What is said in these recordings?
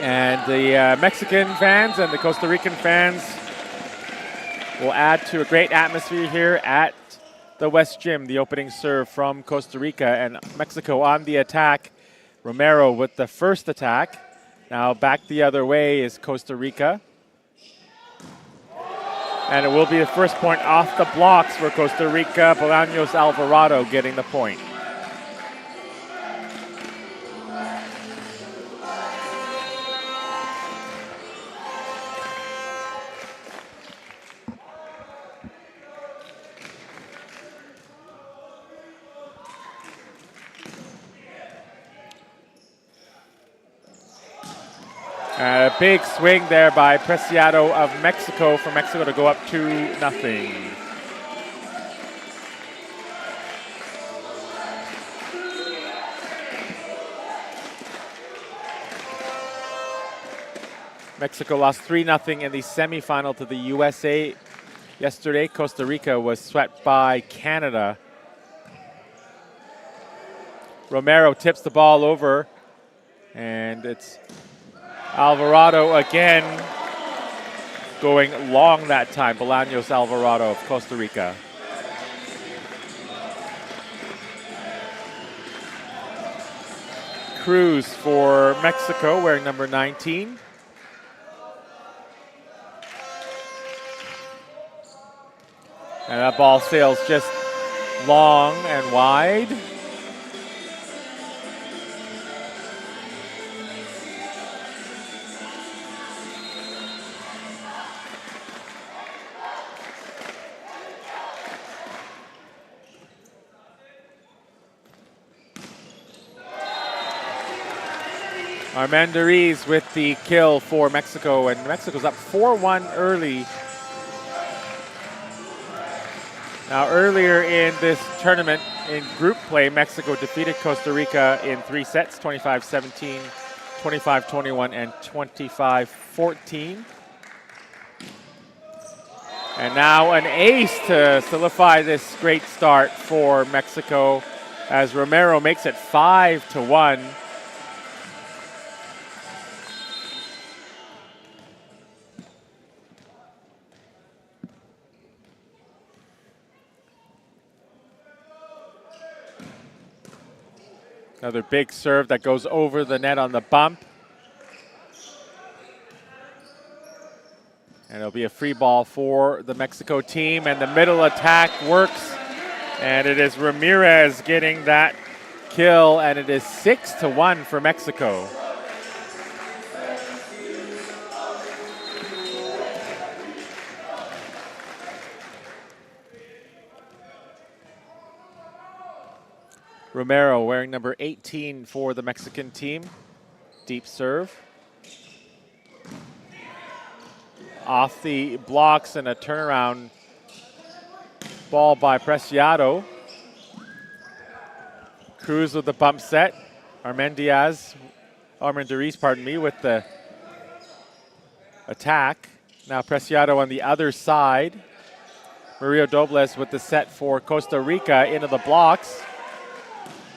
And the Mexican fans and the Costa Rican fans will add to a great atmosphere here at the West Gym. The opening serve from Costa Rica, and Mexico on the attack. Romero with the first attack. Now back the other way is Costa Rica. And it will be the first point off the blocks for Costa Rica. Bolaños Alvarado getting the point. A big swing there by Preciado of Mexico for Mexico to go up 2-0. Mexico lost 3-0 in the semifinal to the USA yesterday. Costa Rica was swept by Canada. Romero tips the ball over, and it's Alvarado again going long that time. Bolaños Alvarado of Costa Rica. Cruz for Mexico wearing number 19. And that ball sails just long and wide. Armendariz with the kill for Mexico, and Mexico's up 4-1 early. Now, earlier in this tournament, in group play, Mexico defeated Costa Rica in 3 sets, 25-17, 25-21, and 25-14. And now an ace to solidify this great start for Mexico as Romero makes it 5-1. Another big serve that goes over the net on the bump. And it'll be a free ball for the Mexico team, and the middle attack works. And it is Ramirez getting that kill, and it is 6-1 for Mexico. Romero wearing number 18 for the Mexican team. Deep serve. Off the blocks and a turnaround ball by Preciado. Cruz with the bump set. Armendariz, with the attack. Now Preciado on the other side. Mario Dobles with the set for Costa Rica into the blocks.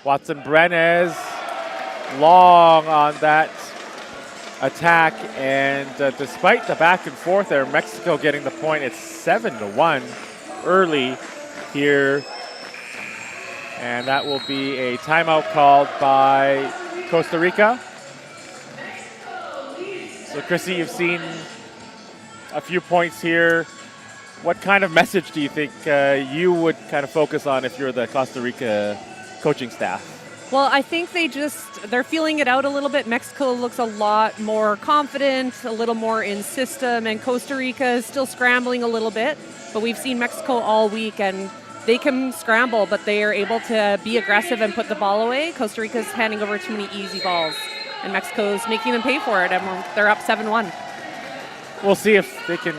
Watson Brenes long on that attack, and despite the back and forth there, Mexico getting the point. It's 7-1 early here, and that will be a timeout called by Costa Rica. So Chrissy, you've seen a few points here. What kind of message do you think you would kind of focus on if you're the Costa Rica coaching staff? Well, I think they're feeling it out a little bit. Mexico looks a lot more confident, a little more in system, and Costa Rica is still scrambling a little bit. But we've seen Mexico all week, and they can scramble, but they are able to be aggressive and put the ball away. Costa Rica's handing over too many easy balls, and Mexico's making them pay for it, and they're up 7-1. We'll see if they can,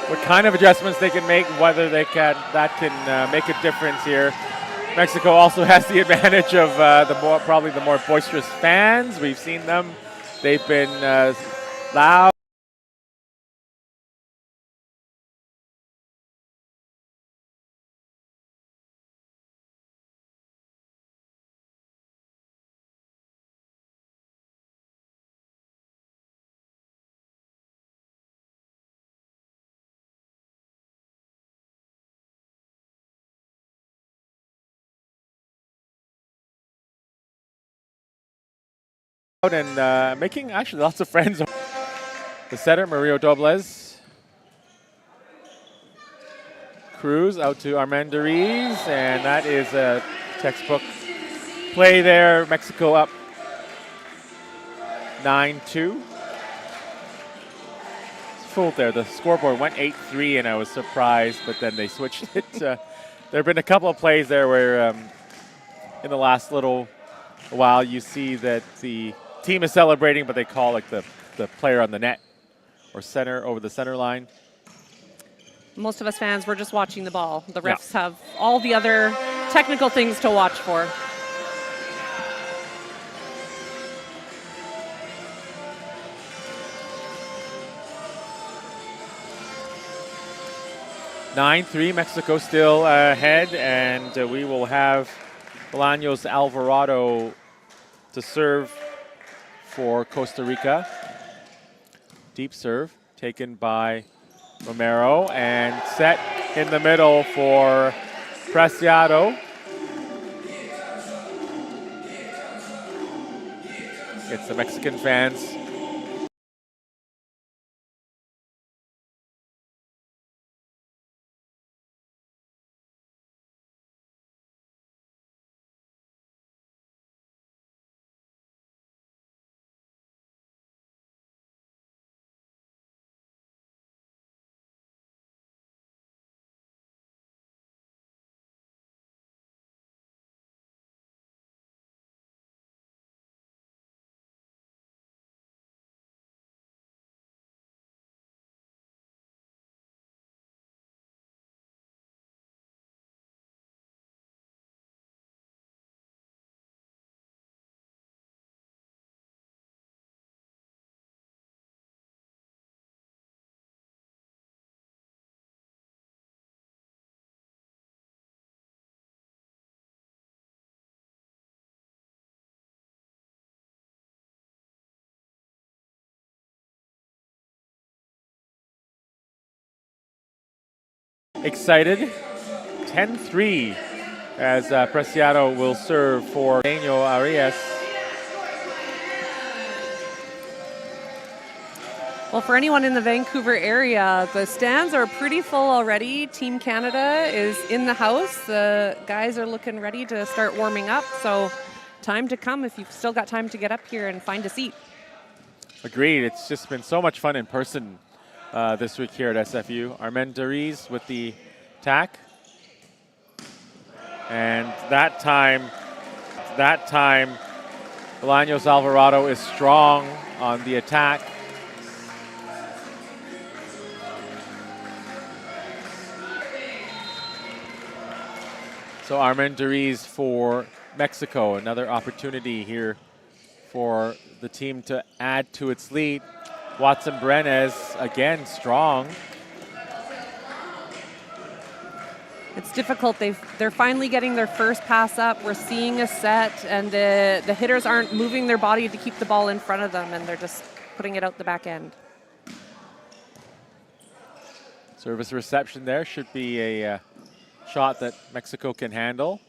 what kind of adjustments they can make, whether that can make a difference here. Mexico also has the advantage of probably the more boisterous fans. We've seen them. They've been loud. And making actually lots of friends. The setter, Mario Dobles. Cruz out to Armendariz, and that is a textbook play there. Mexico up 9-2. Fooled there. The scoreboard went 8-3, and I was surprised, but then they switched it. There have been a couple of plays there where in the last little while you see that the team is celebrating, but they call like the player on the net or center over the center line. Most of us fans, we're just watching the ball. The refs have all the other technical things to watch for. Mexico still ahead, and we will have Bolaños Alvarado to serve for Costa Rica. Deep serve taken by Romero and set in the middle for Preciado. Gets the Mexican fans excited. 10-3 as Preciado will serve for Daniel Arias. Well, for anyone in the Vancouver area, the stands are pretty full already. Team Canada is in the house. The guys are looking ready to start warming up. So time to come if you've still got time to get up here and find a seat. Agreed. It's just been so much fun in person this week here at SFU. Armendariz with the tack. And that time, Bolaños Alvarado is strong on the attack. So Armendariz for Mexico, another opportunity here for the team to add to its lead. Watson Brenes, again, strong. It's difficult. They're finally getting their first pass up. We're seeing a set, and the hitters aren't moving their body to keep the ball in front of them, and they're just putting it out the back end. Service reception there should be a shot that Mexico can handle.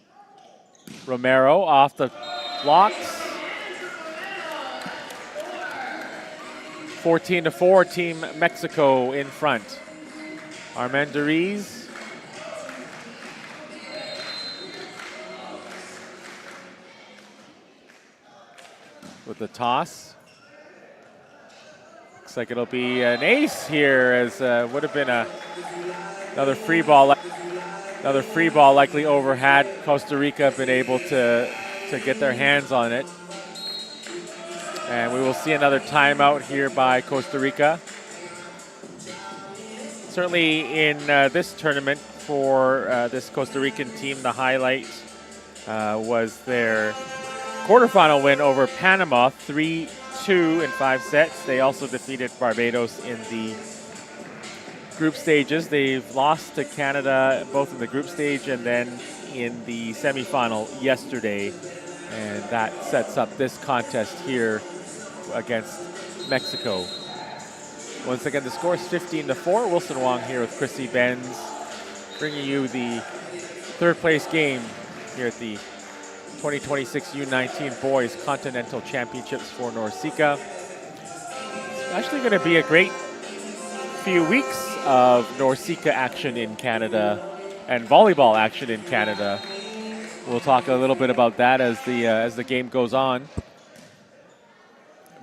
Romero off the blocks. 14-4, Team Mexico in front. Armendariz. With the toss. Looks like it'll be an ace here, as would have been another free ball. Another free ball likely over had Costa Rica been able to get their hands on it. And we will see another timeout here by Costa Rica. Certainly in this tournament for this Costa Rican team, the highlight was their quarterfinal win over Panama, 3-2 in 5 sets. They also defeated Barbados in the group stages. They've lost to Canada both in the group stage and then in the semifinal yesterday. And that sets up this contest here against Mexico. Once again, the score is 15-4. Wilson Wong here with Chrissy Benz, bringing you the third place game here at the 2026 U19 Boys Continental Championships for NORCECA. It's actually going to be a great few weeks of NORCECA action in Canada and volleyball action in Canada. We'll talk a little bit about that as the game goes on.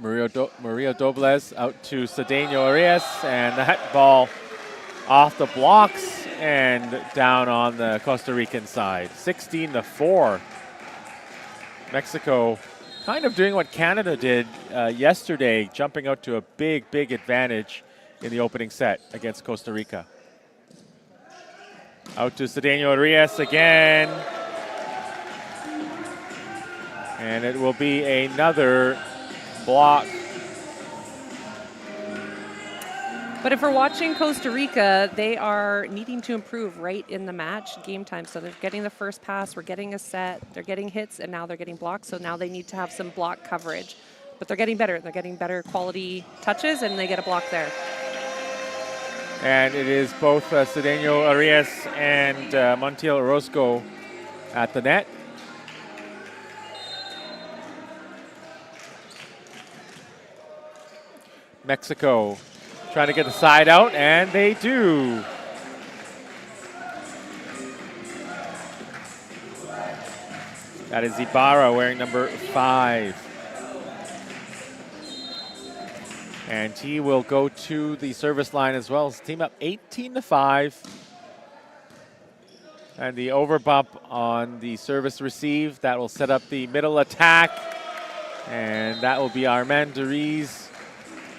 Maria Dobles out to Cedeno Arias, and that ball off the blocks and down on the Costa Rican side. 16-4. Mexico kind of doing what Canada did yesterday, jumping out to a big advantage in the opening set against Costa Rica. Out to Cedeno Arias again. And it will be another block. But if we're watching Costa Rica, they are needing to improve right in the match game time. So they're getting the first pass, we're getting a set, they're getting hits, and now they're getting blocks. So now they need to have some block coverage. But they're getting better. They're getting better quality touches, and they get a block there. And it is both Cedeno Arias and Montiel Orozco at the net. Mexico trying to get the side out, and they do. That is Ibarra wearing number 5. And he will go to the service line as well. His team up 18-5. And the overbump on the service receive. That will set up the middle attack. And that will be Armand Deriz,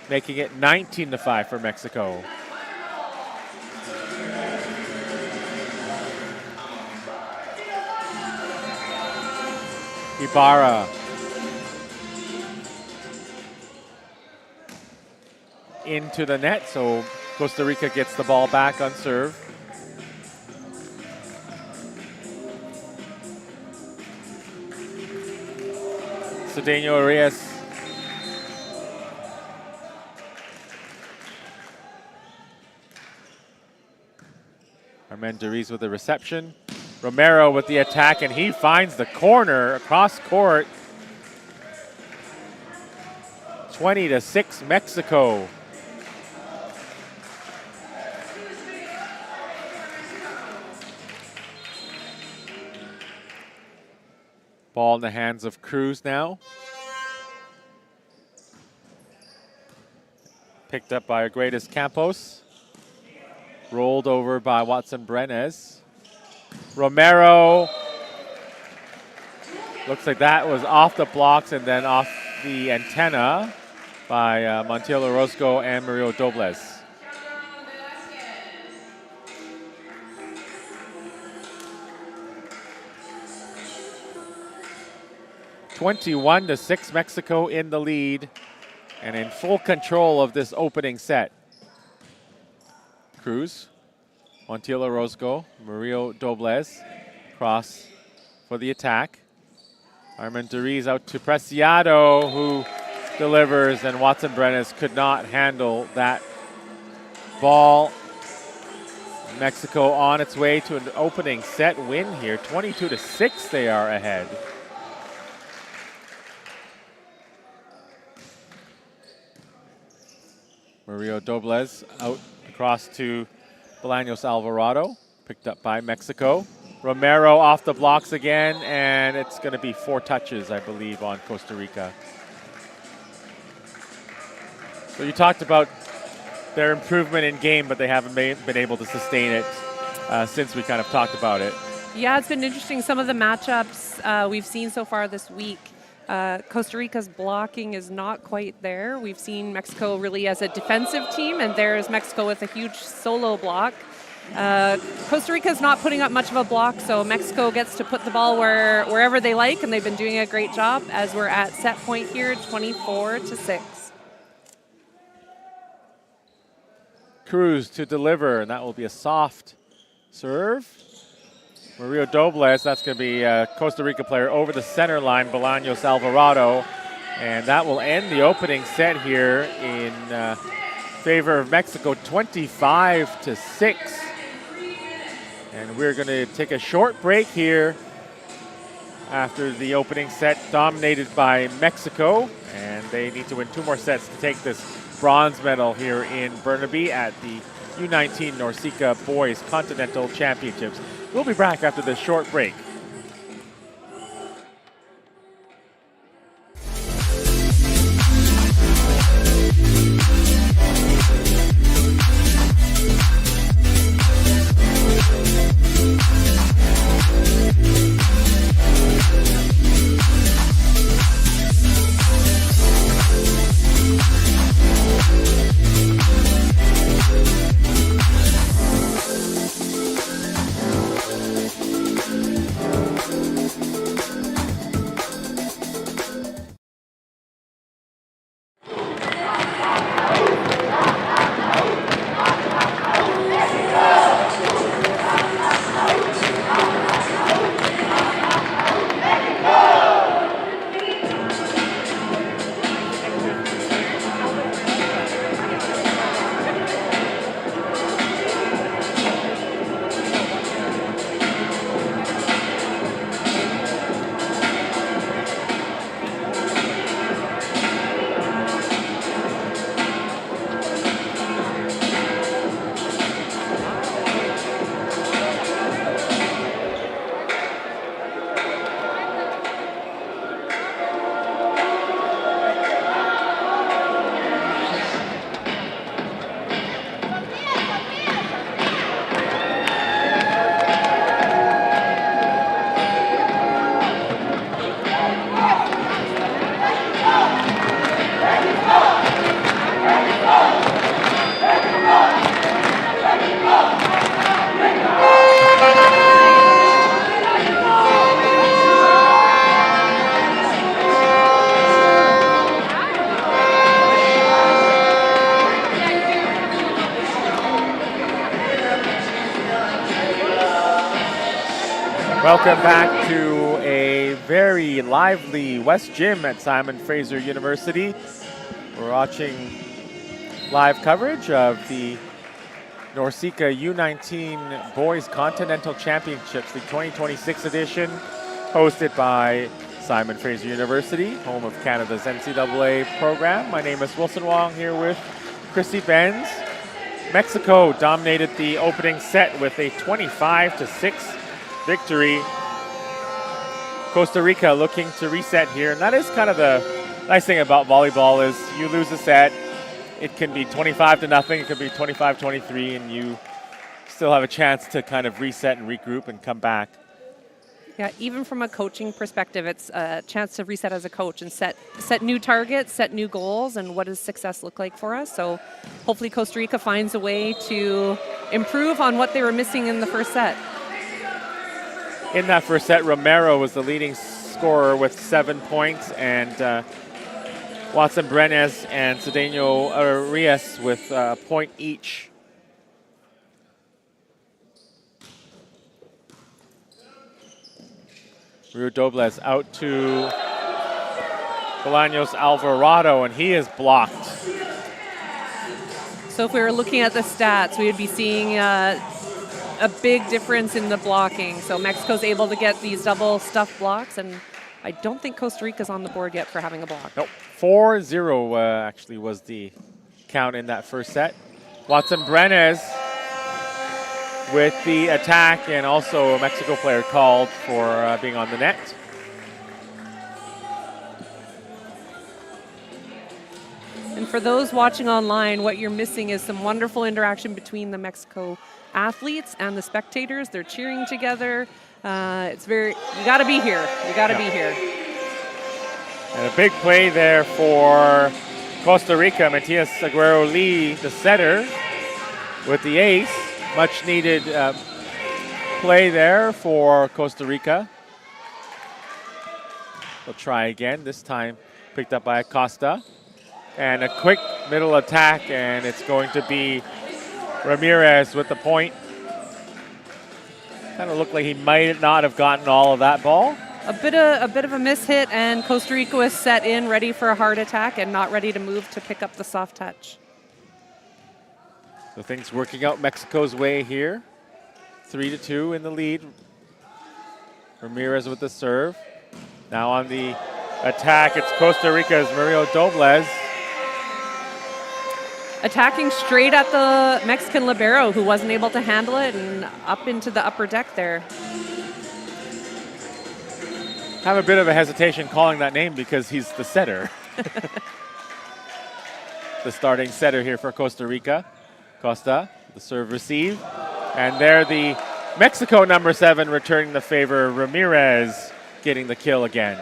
making it 19-5 for Mexico. Ibarra. Into the net, so Costa Rica gets the ball back on serve. Cedeno Arias. Armand Deriz with the reception. Romero with the attack, and he finds the corner across court. 20-6 Mexico. Ball in the hands of Cruz now. Picked up by Agredes Campos. Rolled over by Watson Brenes. Romero. Looks like that was off the blocks and then off the antenna by Montiel Orozco and Mario Dobles. 21-6 Mexico in the lead and in full control of this opening set. Cruz, Montiel Orozco, Mario Dobles, cross for the attack. Armand Deriz out to Preciado, who delivers, and Watson Brenes could not handle that ball. Mexico on its way to an opening set win here. 22-6 they are ahead. Mario Dobles out across to Bolaños Alvarado, picked up by Mexico. Romero off the blocks again, and it's going to be 4 touches, I believe, on Costa Rica. So you talked about their improvement in game, but they haven't been able to sustain it since we kind of talked about it. Yeah, it's been interesting. Some of the matchups we've seen so far this week, Costa Rica's blocking is not quite there. We've seen Mexico really as a defensive team, and there's Mexico with a huge solo block. Costa Rica's not putting up much of a block, so Mexico gets to put the ball wherever they like, and they've been doing a great job as we're at set point here, 24-6. Cruz to deliver, and that will be a soft serve. Mario Dobles, that's going to be a Costa Rica player over the center line, Bolaños Alvarado, and that will end the opening set here in favor of Mexico, 25-6. And we're going to take a short break here after the opening set dominated by Mexico, and they need to win 2 more sets to take this bronze medal here in Burnaby at the U19 NORCECA Boys Continental Championships. We'll be back after this short break. Welcome back to a very lively West Gym at Simon Fraser University. We're watching live coverage of the NORCECA U19 Boys Continental Championships, the 2026 edition, hosted by Simon Fraser University, home of Canada's NCAA program. My name is Wilson Wong, here with Chrissy Benz. Mexico dominated the opening set with a 25-6 victory. Costa Rica looking to reset here, and that is kind of the nice thing about volleyball is you lose a set, it can be 25-0, it could be 25-23, and you still have a chance to kind of reset and regroup and come back. Yeah, even from a coaching perspective, it's a chance to reset as a coach and set new targets, set new goals, and what does success look like for us. So hopefully Costa Rica finds a way to improve on what they were missing in the first set. In that first set, Romero was the leading scorer with 7 points, and Watson Brenes and Cedeno Arias with a point each. Rio Dobles out to Bolaños Alvarado, and he is blocked. So if we were looking at the stats, we would be seeing a big difference in the blocking. So Mexico's able to get these double stuff blocks, and I don't think Costa Rica's on the board yet for having a block. Nope, 4-0 actually was the count in that first set. Watson Brenes with the attack, and also a Mexico player called for being on the net. And for those watching online, what you're missing is some wonderful interaction between the Mexico athletes and the spectators. They're cheering together. It's very, you got to be here. You got to be here. And a big play there for Costa Rica. Matias Aguero-Lee, the setter, with the ace. Much needed play there for Costa Rica. They'll try again, this time picked up by Acosta. And a quick middle attack, and it's going to be Ramirez with the point. Kind of looked like he might not have gotten all of that ball. A bit of a mishit, and Costa Rica was set in, ready for a hard attack, and not ready to move to pick up the soft touch. So things working out Mexico's way here. 3-2 in the lead. Ramirez with the serve. Now on the attack, it's Costa Rica's Mario Dobles. Attacking straight at the Mexican libero, who wasn't able to handle it, and up into the upper deck there. Have a bit of a hesitation calling that name because he's the setter. The starting setter here for Costa Rica. Costa, the serve receive. And there the Mexico number 7 returning the favor. Ramirez getting the kill again.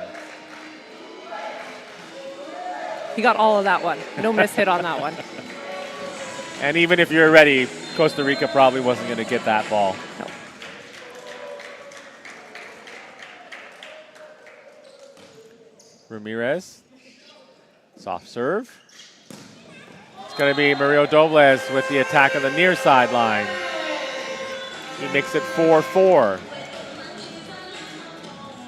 He got all of that one. No miss hit on that one. And even if you're ready, Costa Rica probably wasn't going to get that ball. No. Ramirez, soft serve. It's going to be Mario Dobles with the attack on the near sideline. He makes it 4-4.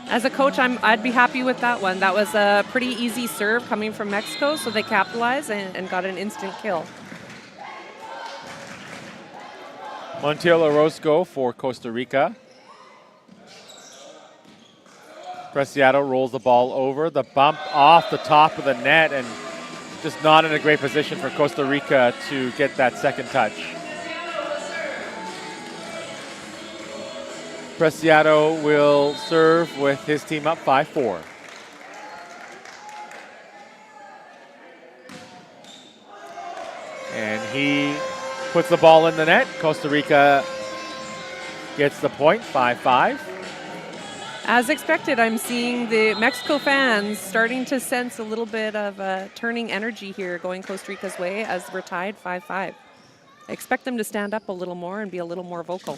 As a coach, I'd be happy with that one. That was a pretty easy serve coming from Mexico, so they capitalized and got an instant kill. Montiel Orozco for Costa Rica. Preciado rolls the ball over. The bump off the top of the net and just not in a great position for Costa Rica to get that second touch. Preciado will serve with his team up 5-4. And he puts the ball in the net. Costa Rica gets the point, 5-5. As expected, I'm seeing the Mexico fans starting to sense a little bit of turning energy here going Costa Rica's way as we're tied 5-5. I expect them to stand up a little more and be a little more vocal.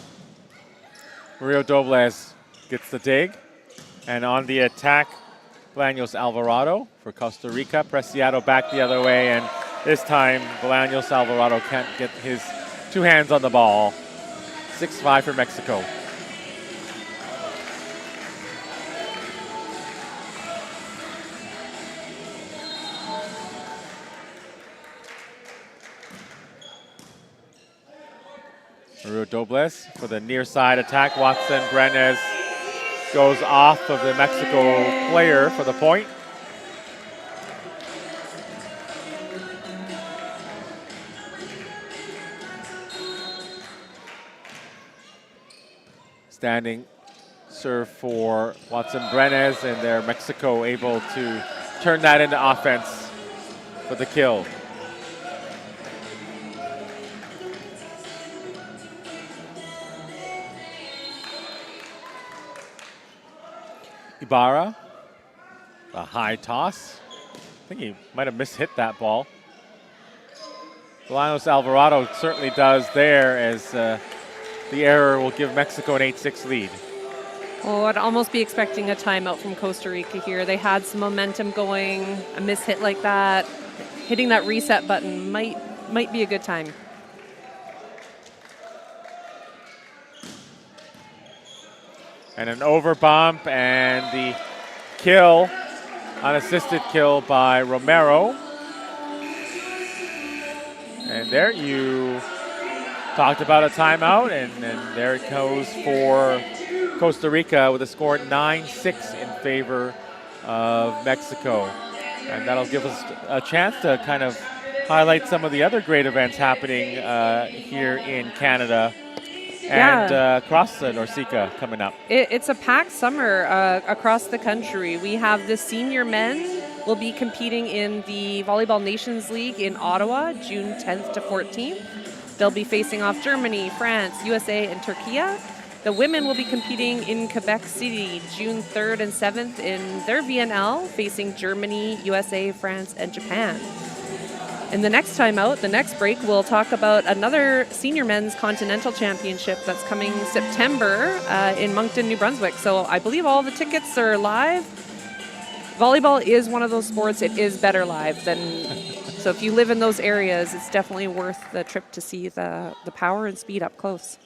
Mario Dobles gets the dig. And on the attack, Bolaños Alvarado for Costa Rica. Preciado back the other way, and this time Bolaños Alvarado can't get his two hands on the ball. 6-5 for Mexico. Mario Dobles for the near side attack. Watson Brenes goes off of the Mexico player for the point. Standing serve for Watson Brenes, and there Mexico able to turn that into offense for the kill. Ibarra, a high toss. I think he might have mishit that ball. Bolaños Alvarado certainly does there, as the error will give Mexico an 8-6 lead. Oh, I'd almost be expecting a timeout from Costa Rica here. They had some momentum going. A mishit like that, hitting that reset button might be a good time. And an over bump, and the kill, unassisted kill by Romero. And there you talked about a timeout, and there it goes for Costa Rica with a score 9-6 in favor of Mexico. And that'll give us a chance to kind of highlight some of the other great events happening here in Canada. And across the NORCECA coming up. It's a packed summer across the country. We have the senior men will be competing in the Volleyball Nations League in Ottawa, June 10th to 14th. They'll be facing off Germany, France, USA, and Turkey. The women will be competing in Quebec City, June 3rd and 7th in their VNL, facing Germany, USA, France, and Japan. And the next time out, the next break, we'll talk about another senior men's Continental Championship that's coming September in Moncton, New Brunswick. So I believe all the tickets are live. Volleyball is one of those sports, it is better live so if you live in those areas, it's definitely worth the trip to see the power and speed up close.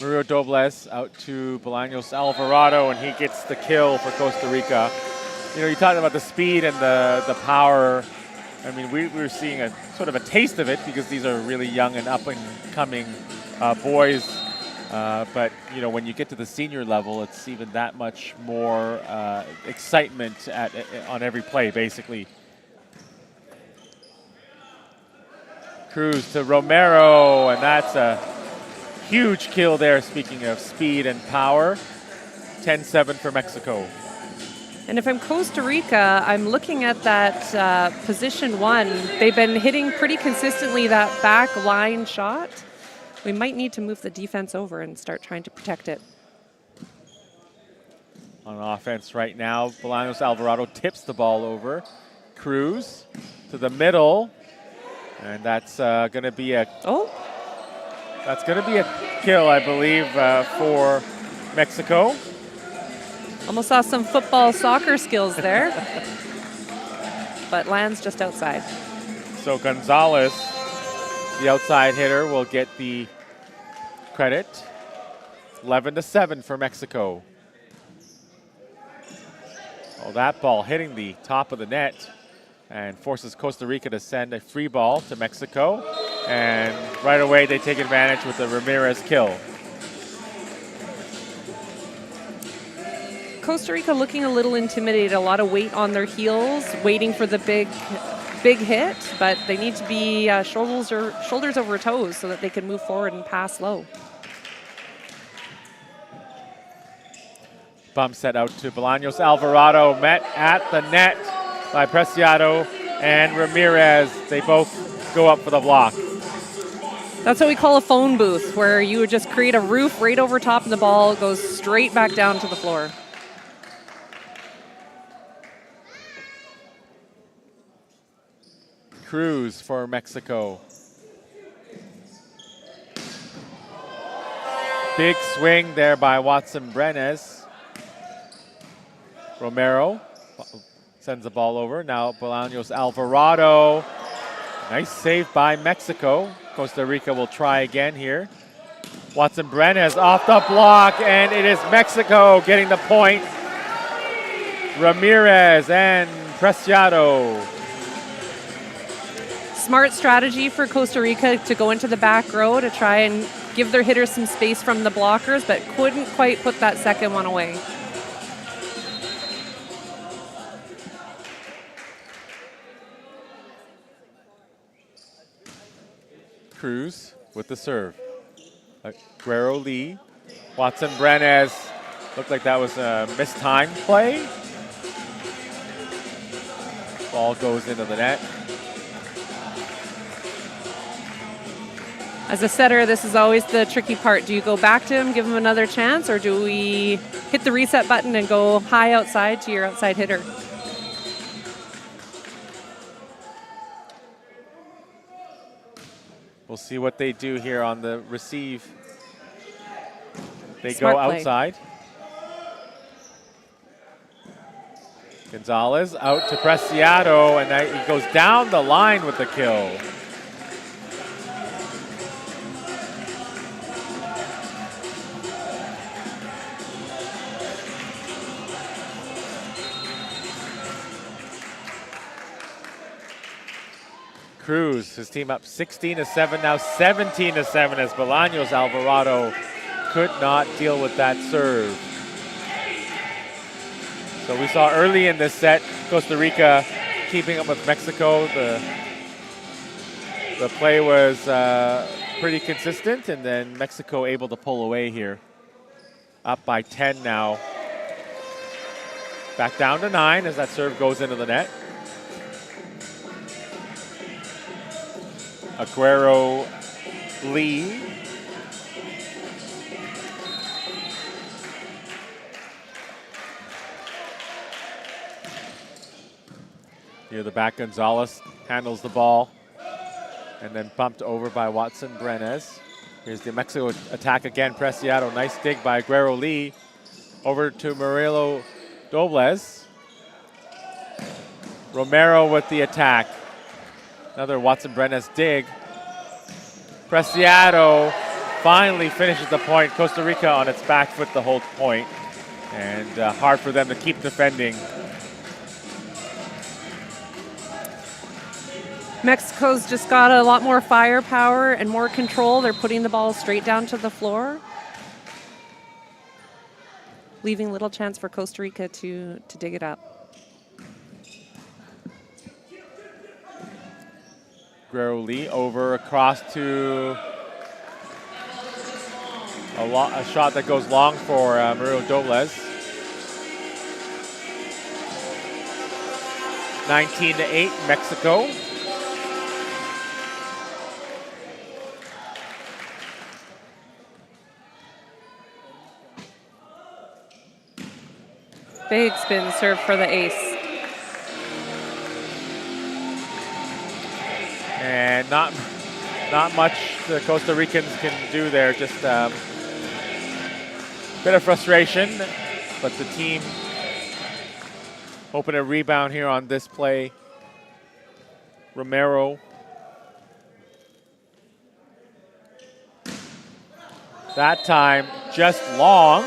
Mario Dobles out to Bolaños Alvarado, and he gets the kill for Costa Rica. You know, you talked about the speed and the power. I mean, we were seeing a sort of a taste of it because these are really young and up-and-coming boys But, you know, when you get to the senior level, it's even that much more excitement on every play, basically. Cruz to Romero, and that's a huge kill there, speaking of speed and power. 10-7 for Mexico. And if I'm Costa Rica, I'm looking at that position 1. They've been hitting pretty consistently that back line shot. We might need to move the defense over and start trying to protect it. On offense right now, Bolaños Alvarado tips the ball over. Cruz to the middle, and that's going to be a kill, I believe, for Mexico. Almost saw some football soccer skills there, but lands just outside. So Gonzalez, the outside hitter, will get the credit. 11-7 for Mexico. Oh, that ball hitting the top of the net and forces Costa Rica to send a free ball to Mexico. And right away they take advantage with the Ramirez kill. Costa Rica looking a little intimidated, a lot of weight on their heels, waiting for the big hit, but they need to be shoulders over toes so that they can move forward and pass low. Bump set out to Bolaños Alvarado, met at the net by Preciado and Ramirez. They both go up for the block. That's what we call a phone booth, where you would just create a roof right over top and the ball goes straight back down to the floor. Cruz for Mexico. Big swing there by Watson Brenes. Romero sends the ball over. Now Bolaños Alvarado. Nice save by Mexico. Costa Rica will try again here. Watson Brenes off the block, and it is Mexico getting the point. Ramirez and Preciado. Smart strategy for Costa Rica to go into the back row to try and give their hitters some space from the blockers, but couldn't quite put that second one away. Cruz with the serve. Guerrero Lee. Watson Brenes. Looked like that was a mistimed play. Ball goes into the net. As a setter, this is always the tricky part. Do you go back to him, give him another chance, or do we hit the reset button and go high outside to your outside hitter? We'll see what they do here on the receive. They Smart go play. outside. Gonzalez out to Preciado, and he goes down the line with the kill. Cruz, his team up 16-7, now 17-7 as Bolaños Alvarado could not deal with that serve. So we saw early in this set, Costa Rica keeping up with Mexico. The play was pretty consistent, and then Mexico able to pull away here. Up by 10 now. Back down to 9 as that serve goes into the net. Guerrero Lee. Near the back, Gonzalez handles the ball and then bumped over by Watson Brenes. Here's the Mexico attack again. Preciado, nice dig by Guerrero Lee. Over to Murillo Dobles. Romero with the attack. Another Watson Brenes dig. Preciado finally finishes the point. Costa Rica on its back foot the whole point. And hard for them to keep defending. Mexico's just got a lot more firepower and more control. They're putting the ball straight down to the floor. leaving little chance for Costa Rica to dig it up. Guerrero Lee over across to a shot that goes long for Mario Dobles. 19-8 Mexico. Big spin serve for the ace. And not much the Costa Ricans can do there. Just bit of frustration, but the team hoping a rebound here on this play. Romero. That time just long.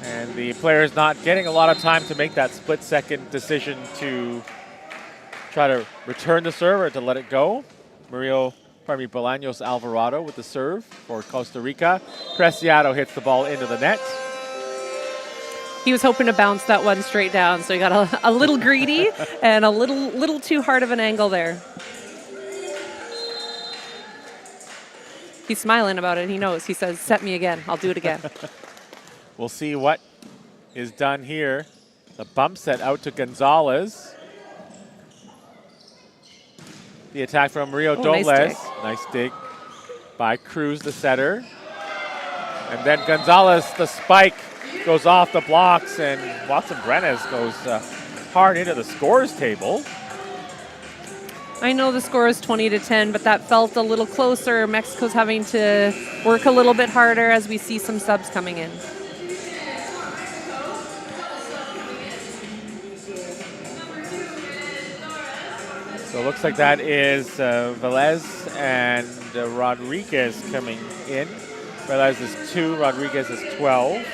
And the player is not getting a lot of time to make that split-second decision to try to return the serve or to let it go. Bolaños Alvarado with the serve for Costa Rica. Preciado hits the ball into the net. He was hoping to bounce that one straight down, so he got a little greedy and a little too hard of an angle there. He's smiling about it. He knows. He says, set me again. I'll do it again. We'll see what is done here. The bump set out to Gonzalez. The attack from Mario Dobles. Nice dig by Cruz, the setter. And then Gonzalez, the spike, goes off the blocks, and Watson Brenes goes hard into the scores table. I know the score is 20-10, but that felt a little closer. Mexico's having to work a little bit harder as we see some subs coming in. So it looks like that is Velez and Rodriguez coming in. Velez is 2, Rodriguez is 12.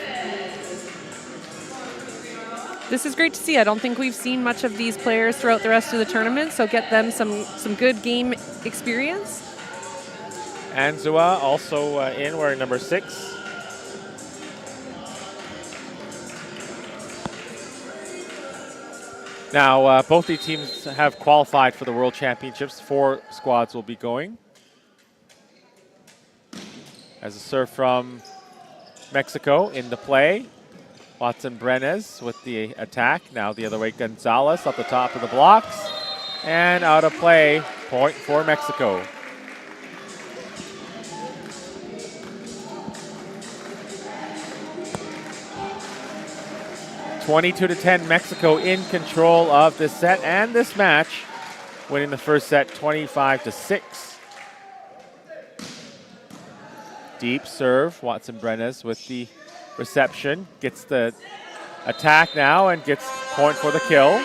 This is great to see. I don't think we've seen much of these players throughout the rest of the tournament, so get them some good game experience. Anzua also in, wearing number 6. Now, both these teams have qualified for the World Championships. 4 squads will be going. As a serve from Mexico in the play. Watson Brenes with the attack. Now the other way, Gonzalez up the top of the blocks. And out of play, point for Mexico. (22-10) Mexico in control of this set and this match, winning the first set 25-6. Deep serve, Watson Brenes with the reception, gets the attack now and gets point for the kill.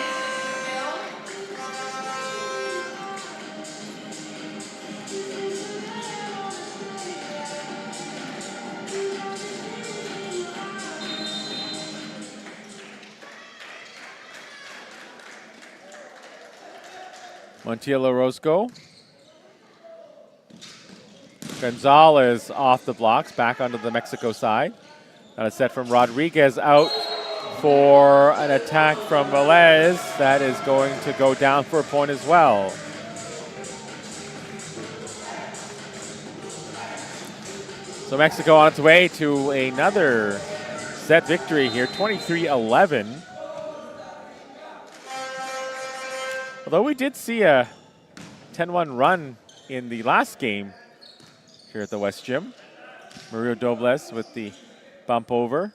Montiel Orozco. Gonzalez off the blocks, back onto the Mexico side. Got a set from Rodriguez out for an attack from Velez. That is going to go down for a point as well. So Mexico on its way to another set victory here, 23-11. Although we did see a 10-1 run in the last game here at the West Gym. Mario Dobles with the bump over.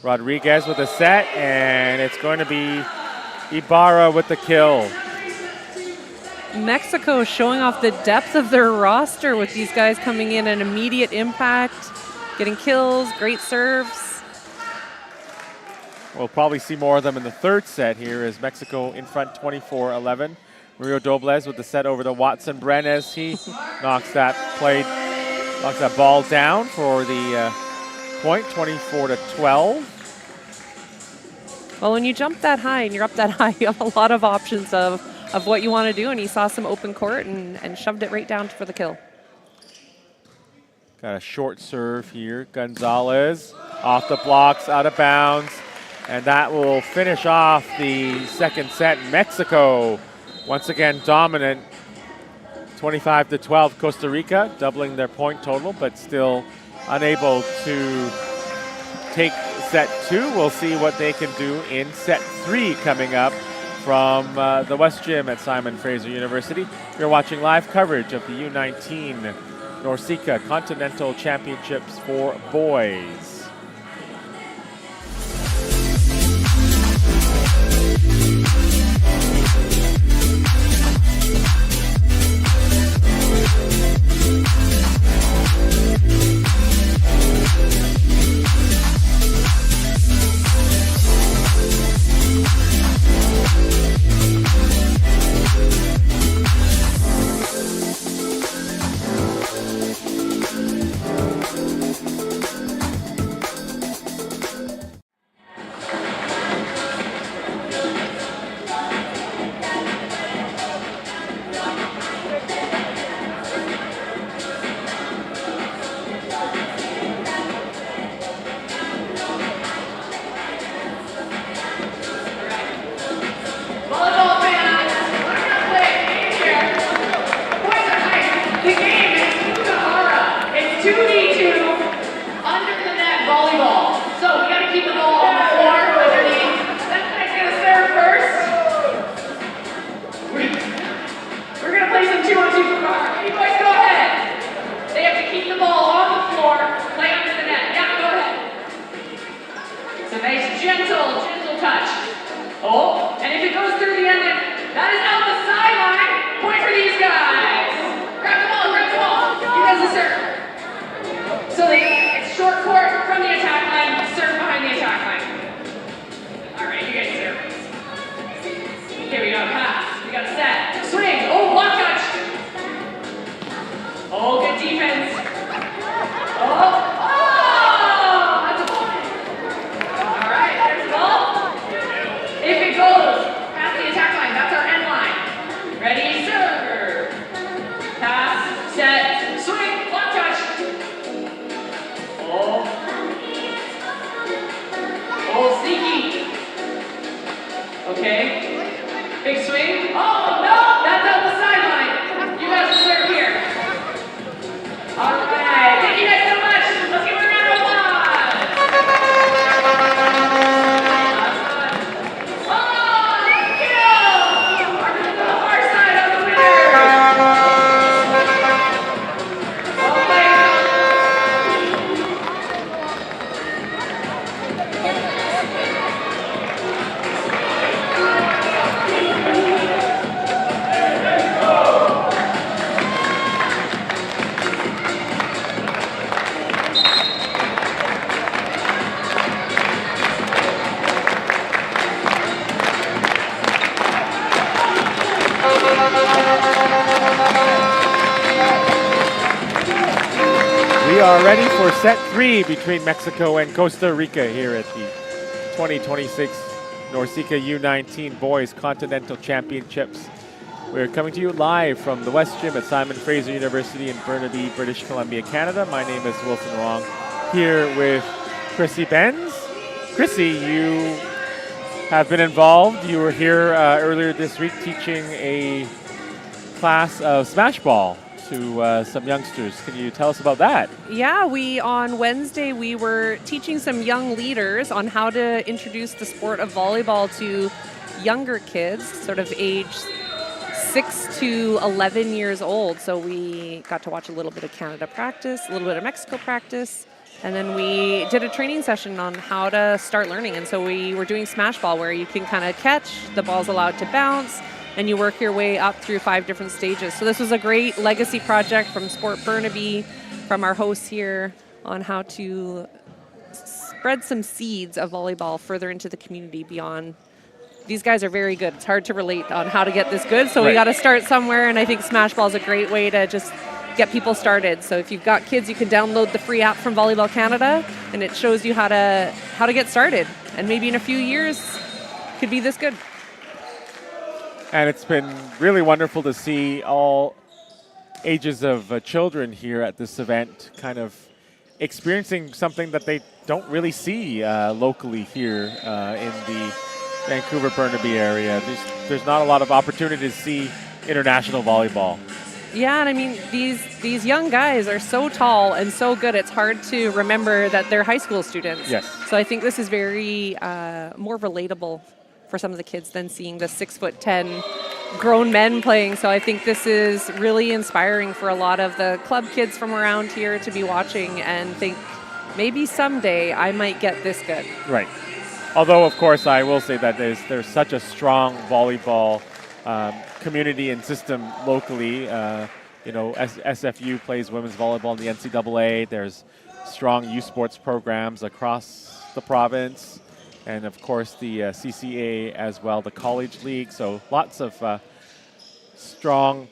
Rodriguez with a set, and it's going to be Ibarra with the kill. Mexico showing off the depth of their roster with these guys coming in an immediate impact, getting kills, great serves. We'll probably see more of them in the third set here as Mexico in front 24-11. Mario Dobles with the set over to Watson Brenes. He knocks that ball down for the point, 24-12. Well, when you jump that high and you're up that high, you have a lot of options of what you want to do, and he saw some open court and shoved it right down for the kill. Got a short serve here. Gonzalez off the blocks, out of bounds. And that will finish off the second set. Mexico, once again dominant, 25-12. Costa Rica doubling their point total, but still unable to take set 2. We'll see what they can do in set 3 coming up from the West Gym at Simon Fraser University. You're watching live coverage of the U19 NORCECA Continental Championships for boys. We are ready for set 3 between Mexico and Costa Rica here at the 2026 NORCECA U19 Boys Continental Championships. We're coming to you live from the West Gym at Simon Fraser University in Burnaby, British Columbia, Canada. My name is Wilson Wong, here with Chrissy Benz. Chrissy, you have been involved. You were here earlier this week teaching a class of smash ball to some youngsters. Can you tell us about that? Yeah, on Wednesday, we were teaching some young leaders on how to introduce the sport of volleyball to younger kids, sort of age 6 to 11 years old. So we got to watch a little bit of Canada practice, a little bit of Mexico practice, and then we did a training session on how to start learning. And so we were doing smash ball, where you can kind of catch, the ball's allowed to bounce, and you work your way up through 5 different stages. So this was a great legacy project from Sport Burnaby, from our hosts here, on how to spread some seeds of volleyball further into the community beyond. These guys are very good. It's hard to relate on how to get this good, so we got to start somewhere, and I think smash ball is a great way to just get people started. So if you've got kids, you can download the free app from Volleyball Canada, and it shows you how to get started. And maybe in a few years, could be this good. And it's been really wonderful to see all ages of children here at this event kind of experiencing something that they don't really see locally here in the Vancouver Burnaby area. There's not a lot of opportunity to see international volleyball. Yeah, and I mean, these young guys are so tall and so good, it's hard to remember that they're high school students. Yes. So I think this is very more relatable for some of the kids than seeing the 6'10" grown men playing. So I think this is really inspiring for a lot of the club kids from around here to be watching and think, maybe someday I might get this good. Right. Although, of course, I will say that there's such a strong volleyball community and system locally. SFU plays women's volleyball in the NCAA. There's strong youth sports programs across the province. And, of course, the CCA as well, the college league. So lots of strong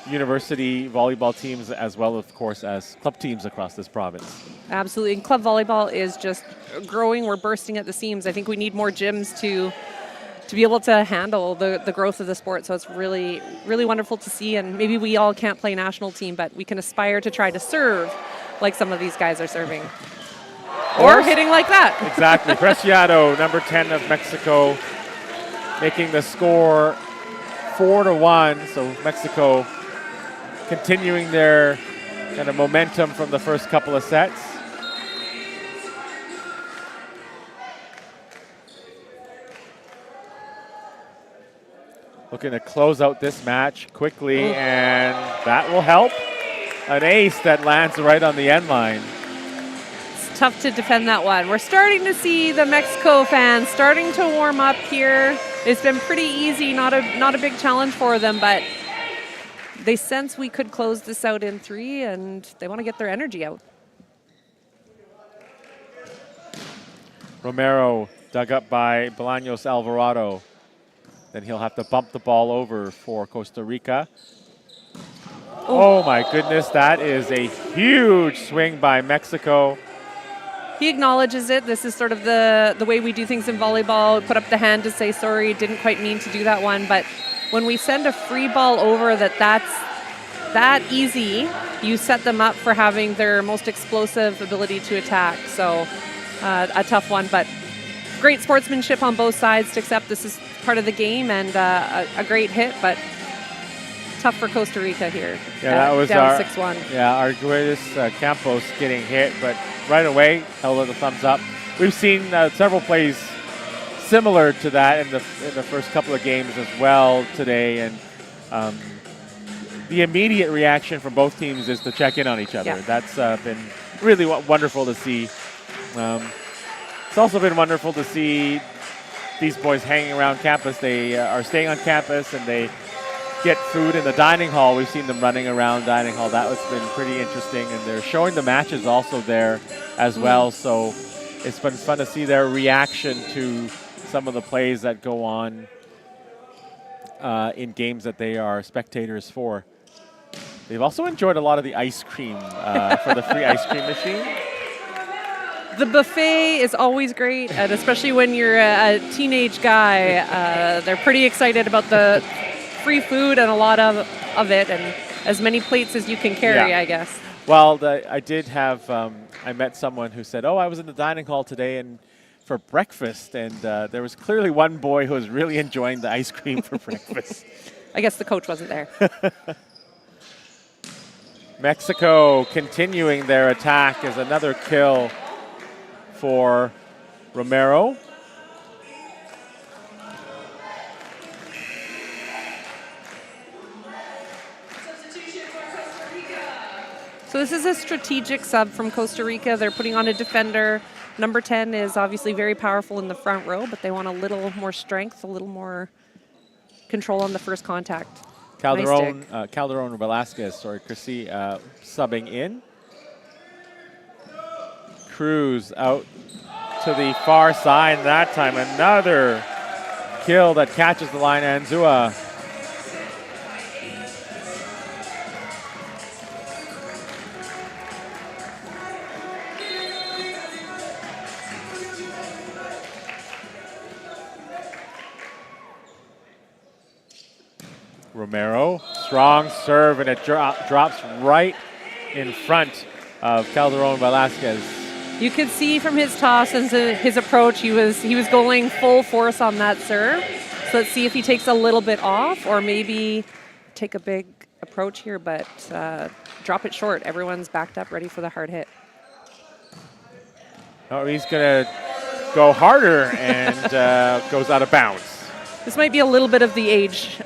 university volleyball teams as well, of course, as club teams across this province. Absolutely. And club volleyball is just growing. We're bursting at the seams. I think we need more gyms to be able to handle the growth of the sport. So it's really, really wonderful to see. And maybe we all can't play national team, but we can aspire to try to serve like some of these guys are serving. Or hitting like that. Exactly. Preciado, number 10 of Mexico, making the score 4-1. So Mexico continuing their kind of momentum from the first couple of sets. Looking to close out this match quickly, and that will help. An ace that lands right on the end line. It's tough to defend that one. We're starting to see the Mexico fans starting to warm up here. It's been pretty easy, not a big challenge for them, but they sense we could close this out in 3, and they want to get their energy out. Romero dug up by Bolaños Alvarado. Then he'll have to bump the ball over for Costa Rica. Oh my goodness, that is a huge swing by Mexico. He acknowledges it. This is sort of the way we do things in volleyball. Put up the hand to say sorry, didn't quite mean to do that one. But when we send a free ball over that's that easy, you set them up for having their most explosive ability to attack. So a tough one, but great sportsmanship on both sides to accept this is part of the game, and a great hit, but tough for Costa Rica here. Yeah, that was down 6-1. Yeah, Arguelles Campos getting hit, but right away held with a thumbs up. We've seen several plays similar to that in the first couple of games as well today, and the immediate reaction from both teams is to check in on each other. Yeah. That's been really wonderful to see. It's also been wonderful to see these boys hanging around campus. They are staying on campus and they get food in the dining hall. We've seen them running around dining hall. That has been pretty interesting, and they're showing the matches also there as well. So it's been fun to see their reaction to some of the plays that go on in games that they are spectators for. They've also enjoyed a lot of the ice cream for the free ice cream machine. The buffet is always great, and especially when you're a teenage guy, they're pretty excited about the free food and a lot of it, and as many plates as you can carry, I guess. Well, I did have, I met someone who said, I was in the dining hall today and for breakfast, and there was clearly one boy who was really enjoying the ice cream for breakfast. I guess the coach wasn't there. Mexico continuing their attack is another kill for Romero. So this is a strategic sub from Costa Rica. They're putting on a defender. Number 10 is obviously very powerful in the front row, but they want a little more strength, a little more control on the first contact. Calderon Velasquez, Chrissy, subbing in. Cruz out to the far side that time. Another kill that catches the line. Anzua. Romero Strong serve, and it drops right in front of Calderon Velasquez. You could see from his toss and his approach, he was going full force on that serve. So let's see if he takes a little bit off or maybe take a big approach here, but drop it short. Everyone's backed up, ready for the hard hit. Oh, he's going to go harder and goes out of bounds. This might be a little bit of the age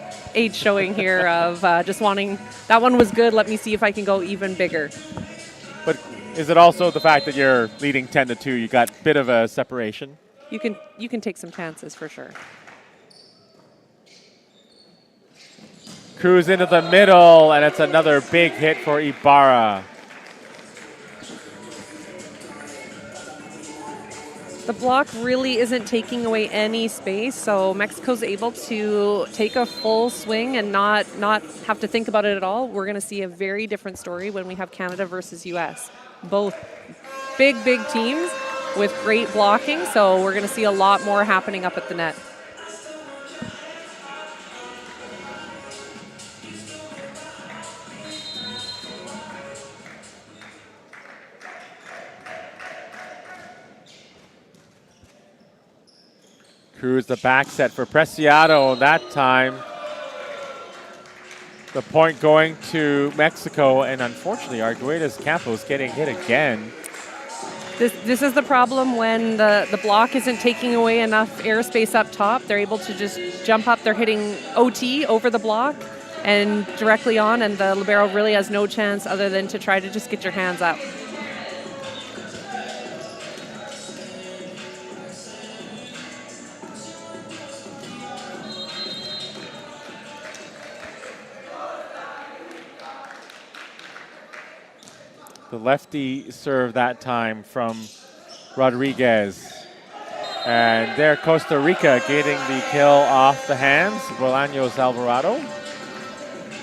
showing here of just wanting, that one was good, let me see if I can go even bigger. But is it also the fact that you're leading 10-2? You got a bit of a separation. You can take some chances for sure. Cruz into the middle, and it's another big hit for Ibarra. The block really isn't taking away any space, so Mexico's able to take a full swing and not have to think about it at all. We're going to see a very different story when we have Canada versus U.S. Both big teams with great blocking, so we're going to see a lot more happening up at the net. Cruz the back set for Preciado that time. The point going to Mexico, and unfortunately Arguedas Campos getting hit again. This is the problem when the block isn't taking away enough airspace up top. They're able to just jump up. They're hitting OT over the block and directly on, and the libero really has no chance other than to try to just get your hands up. The lefty serve that time from Rodriguez. And there Costa Rica getting the kill off the hands, Bolaños Alvarado.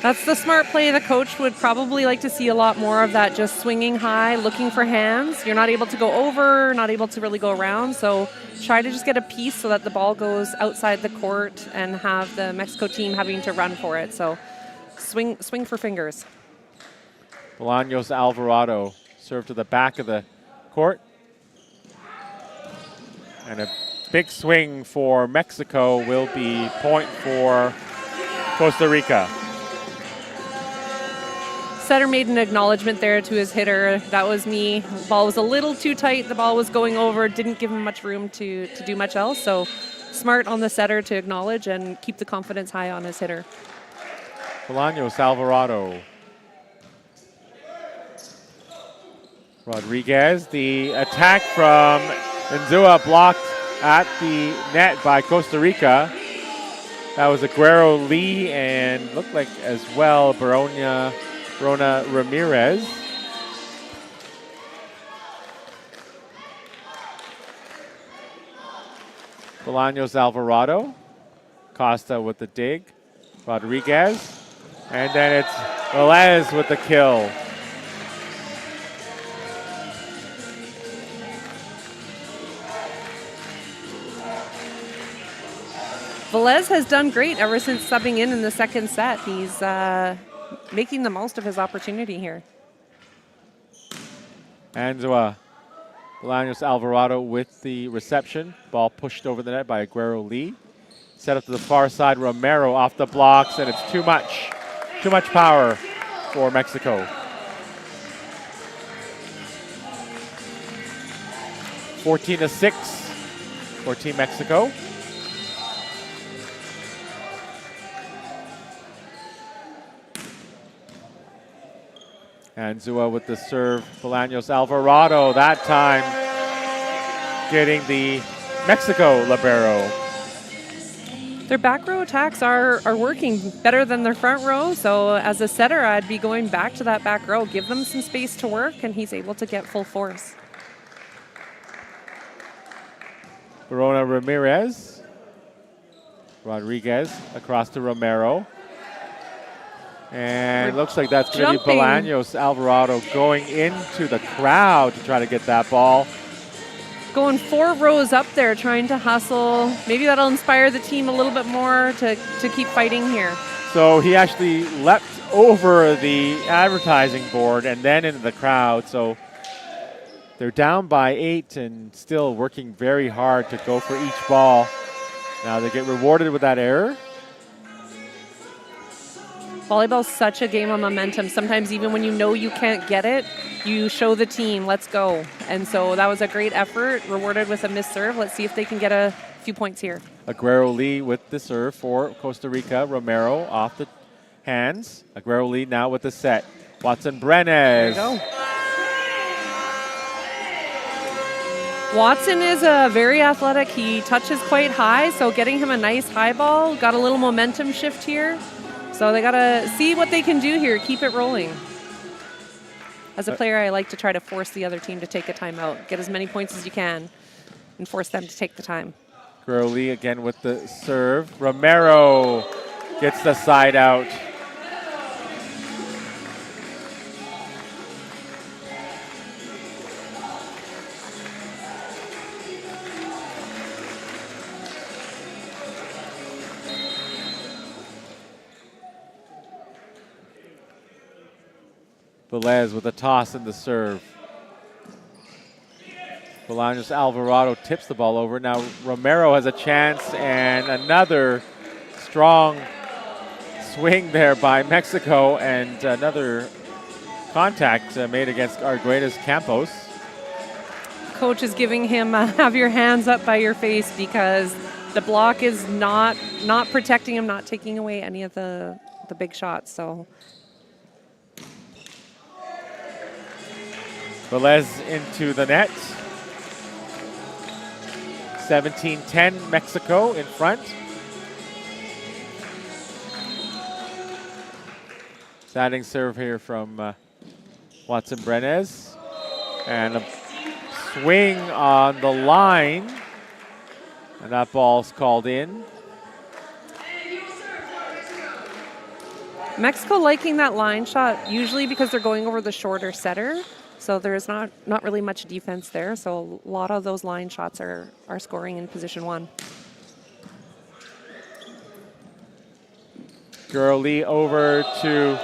That's the smart play. The coach would probably like to see a lot more of that, just swinging high, looking for hands. You're not able to go over, not able to really go around, so try to just get a piece so that the ball goes outside the court and have the Mexico team having to run for it. So swing for fingers. Bolaños Alvarado serve to the back of the court. And a big swing for Mexico will be point for Costa Rica. Setter made an acknowledgement there to his hitter. That was me. The ball was a little too tight. The ball was going over. Didn't give him much room to do much else. So smart on the setter to acknowledge and keep the confidence high on his hitter. Bolaños Alvarado. Rodriguez, the attack from Nzua blocked at the net by Costa Rica. That was Aguero Lee and looked like as well Rona Ramirez. Bolaños Alvarado. Costa with the dig. Rodriguez. And then it's Velez with the kill. Velez has done great ever since subbing in the second set. He's making the most of his opportunity here. Anzua, Bolaños Alvarado with the reception. Ball pushed over the net by Aguero Lee. Set up to the far side, Romero off the blocks, and it's too much power for Mexico. 14-6 for Team Mexico. Anzua with the serve, Bolaños Alvarado that time getting the Mexico libero. Their back row attacks are working better than their front row, so as a setter, I'd be going back to that back row, give them some space to work, and he's able to get full force. Rona Ramirez. Rodriguez across to Romero. And it looks like that's going to be Bolaños Alvarado going into the crowd to try to get that ball. Going 4 rows up there, trying to hustle. Maybe that'll inspire the team a little bit more to keep fighting here. So he actually leapt over the advertising board and then into the crowd. So they're down by 8 and still working very hard to go for each ball. Now they get rewarded with that error. Volleyball's such a game of momentum. Sometimes even when you know you can't get it, you show the team, let's go. And so that was a great effort, rewarded with a missed serve. Let's see if they can get a few points here. Aguero Lee with the serve for Costa Rica. Romero off the hands. Aguero Lee now with the set. Watson Brenes. There you go. Watson is very athletic. He touches quite high, so getting him a nice high ball. Got a little momentum shift here. So they got to see what they can do here, keep it rolling. As a player, I like to try to force the other team to take a timeout. Get as many points as you can and force them to take the time. Aguero Lee again with the serve. Romero gets the side out. Velez with a toss in the serve. Bolaños Alvarado tips the ball over. Now Romero has a chance and another strong swing there by Mexico and another contact made against Arguedas Campos. Coach is giving him have your hands up by your face because the block is not protecting him, not taking away any of the big shots. So Velez into the net. 17-10 Mexico in front. Starting serve here from Watson Brenes. And a swing on the line. And that ball's called in. Mexico liking that line shot, usually because they're going over the shorter setter. So there's not really much defense there. So a lot of those line shots are scoring in position 1. Gurley over to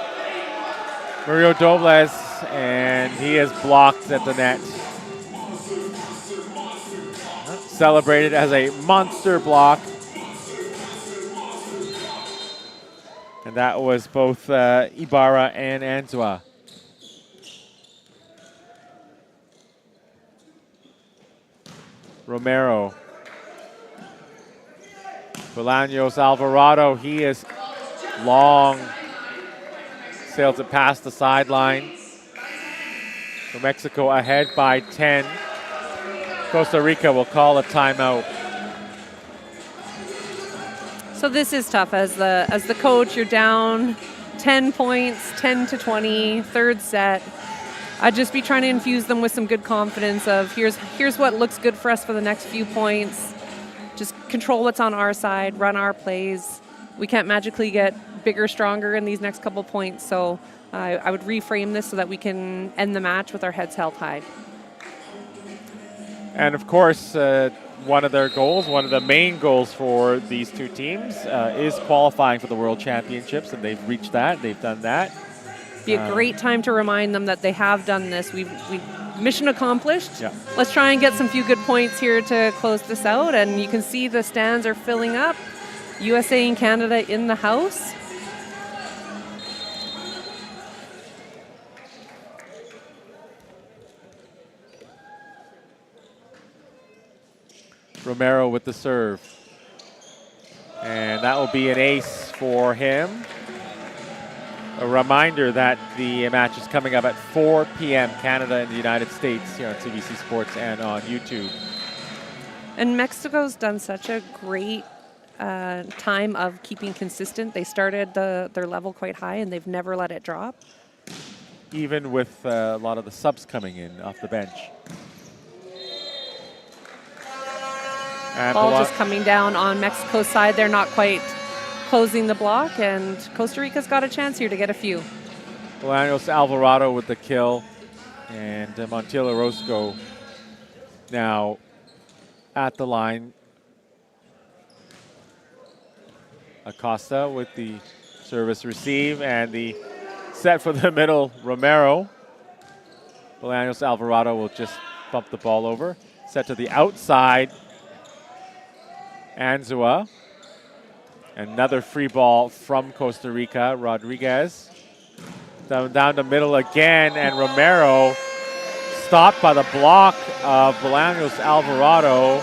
Mario Dobles, and he is blocked at the net. Celebrated as a monster block. And that was both Ibarra and Anzua. Romero. Bolaños Alvarado, he is long. Sails it past the sideline. So Mexico ahead by 10. Costa Rica will call a timeout. So this is tough. As the coach, you're down 10 points, 10-20, third set. I'd just be trying to infuse them with some good confidence of here's what looks good for us for the next few points. Just control what's on our side, run our plays. We can't magically get bigger, stronger in these next couple points. So I would reframe this so that we can end the match with our heads held high. And of course, one of their goals, one of the main goals for these two teams is qualifying for the World Championships, and they've reached that. They've done that. Be a great time to remind them that they have done this. We mission accomplished. Yeah. Let's try and get some few good points here to close this out. And you can see the stands are filling up. USA and Canada in the house. Romero with the serve. And that will be an ace for him. A reminder that the match is coming up at 4 p.m. Canada and the United States here on CBC Sports and on YouTube. And Mexico's done such a great time of keeping consistent. They started their level quite high, and they've never let it drop. Even with a lot of the subs coming in off the bench. And Ball just coming down on Mexico's side. They're not quite closing the block, and Costa Rica's got a chance here to get a few. Bolaños Alvarado with the kill, and Montiel Orozco now at the line. Acosta with the Service receive, and the set for the middle, Romero. Bolaños Alvarado will just bump the ball over. Set to the outside, Anzua. Another free ball from Costa Rica, Rodriguez. Down the middle again, and Romero stopped by the block of Bolaños Alvarado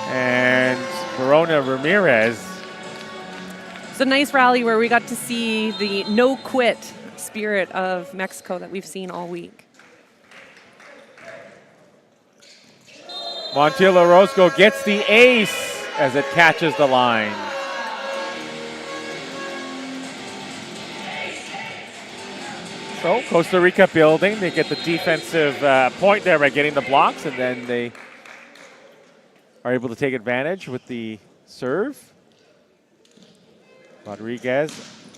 and Verona Ramirez. It's a nice rally where we got to see the no-quit spirit of Mexico that we've seen all week. Montiel Orozco gets the ace as it catches the line. So Costa Rica building. They get the defensive point there by getting the blocks, and then they are able to take advantage with the serve. Rodriguez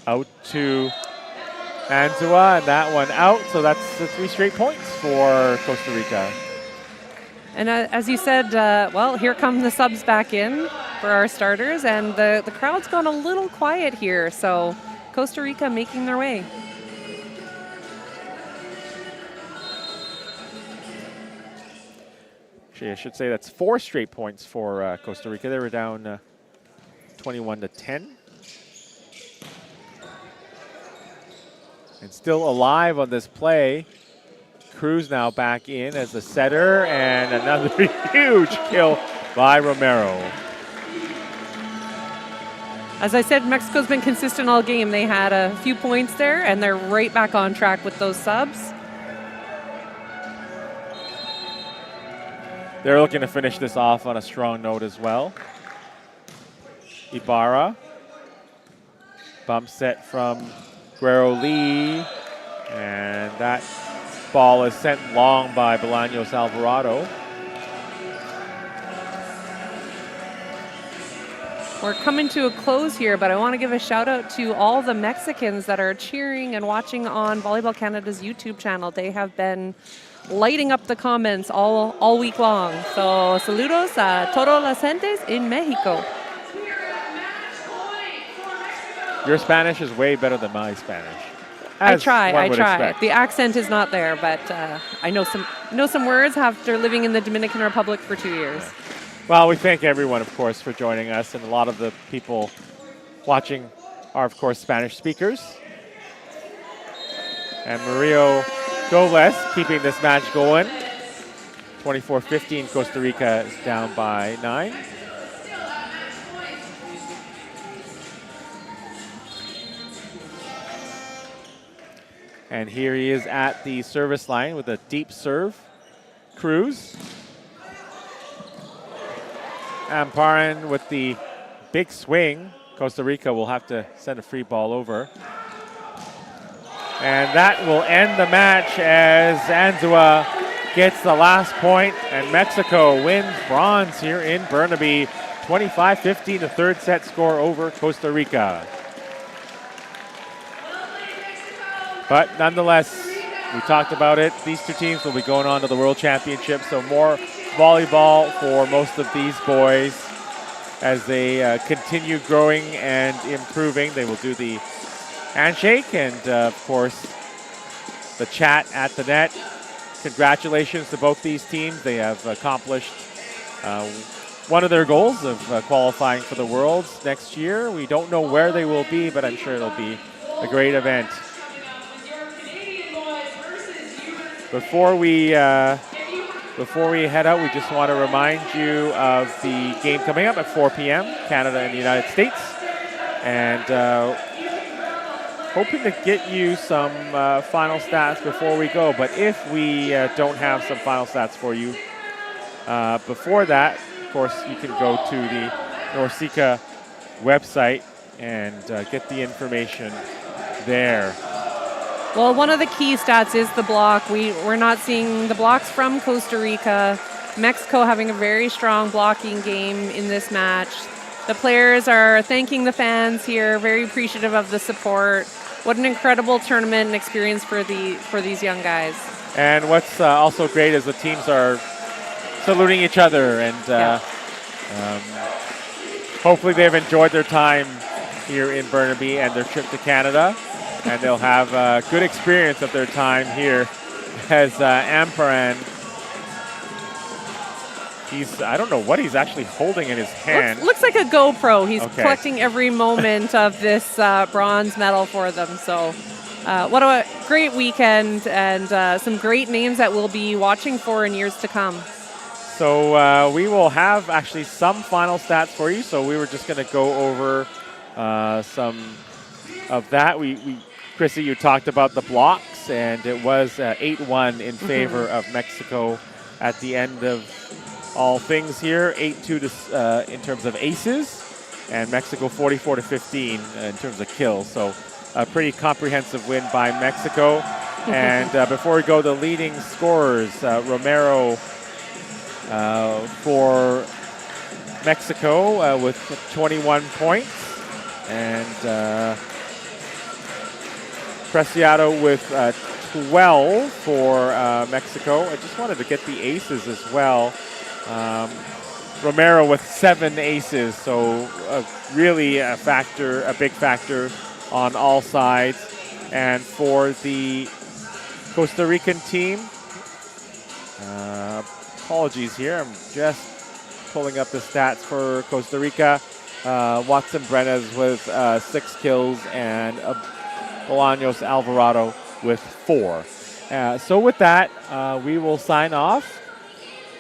out to Anzua, and that one out. So that's the 3 straight points for Costa Rica. And as you said, well, here come the subs back in for our starters, and the crowd's gone a little quiet here. So Costa Rica making their way. Actually, I should say that's 4 straight points for Costa Rica. They were down 21-10. And still alive on this play. Cruz now back in as the setter, and another huge kill by Romero. As I said, Mexico's been consistent all game. They had a few points there, and they're right back on track with those subs. They're looking to finish this off on a strong note as well. Ibarra. Bump set from Guerrero Lee, and that ball is sent long by Bolaños Alvarado. We're coming to a close here, but I want to give a shout out to all the Mexicans that are cheering and watching on Volleyball Canada's YouTube channel. They have been lighting up the comments all week long. So saludos a todas las gentes en Mexico. Your Spanish is way better than my Spanish. I try. Expect. The accent is not there, but I know some words after living in the Dominican Republic for 2 years. Well, we thank everyone, of course, for joining us, and a lot of the people watching are, of course, Spanish speakers. And Mario Dobles keeping this match going. 24-15, Costa Rica is down by 9. And here he is at the service line with a deep serve. Cruz. Amparan with the big swing. Costa Rica will have to send a free ball over. And that will end the match as Anzua gets the last point, and Mexico wins bronze here in Burnaby. 25-15, the third set score over Costa Rica. But nonetheless, we talked about it. These two teams will be going on to the World Championship, so more volleyball for most of these boys as they continue growing and improving. They will do the handshake and, of course, the chat at the net. Congratulations to both these teams. They have accomplished one of their goals of qualifying for the Worlds next year. We don't know where they will be, but I'm sure it'll be a great event. Before we head out, we just want to remind you of the game coming up at 4 p.m., Canada and the United States. And hoping to get you some final stats before we go. But if we don't have some final stats for you before that, of course, you can go to the NORCECA website and get the information there. Well, one of the key stats is the block. We're not seeing the blocks from Costa Rica. Mexico having a very strong blocking game in this match. The players are thanking the fans here, very appreciative of the support. What an incredible tournament and experience for these young guys. And what's also great is the teams are saluting each other, and hopefully they've enjoyed their time here in Burnaby and their trip to Canada. And they'll have a good experience of their time here as Amparan. I don't know what he's actually holding in his hand. Looks like a GoPro. He's collecting every moment of this bronze medal for them. So what a great weekend, and some great names that we'll be watching for in years to come. So we will have actually some final stats for you. So we were just going to go over some of that. Chrissy, you talked about the blocks, and it was 8-1 in favor of Mexico at the end of all things here. 8-2 in terms of aces, and Mexico 44-15 in terms of kills. So a pretty comprehensive win by Mexico. And before we go, the leading scorers, Romero for Mexico with 21 points, and Preciado with 12 for Mexico. I just wanted to get the aces as well. Romero with 7 aces, so really a big factor on all sides. And for the Costa Rican team, apologies here, I'm just pulling up the stats for Costa Rica. Watson Brenes with 6 kills, and Bolaños Alvarado with 4. So with that, we will sign off.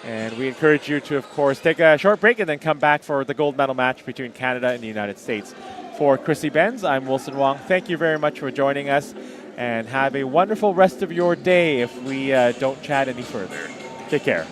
And we encourage you to, of course, take a short break and then come back for the gold medal match between Canada and the United States. For Chrissy Benz, I'm Wilson Wong. Thank you very much for joining us, and have a wonderful rest of your day if we don't chat any further. Take care.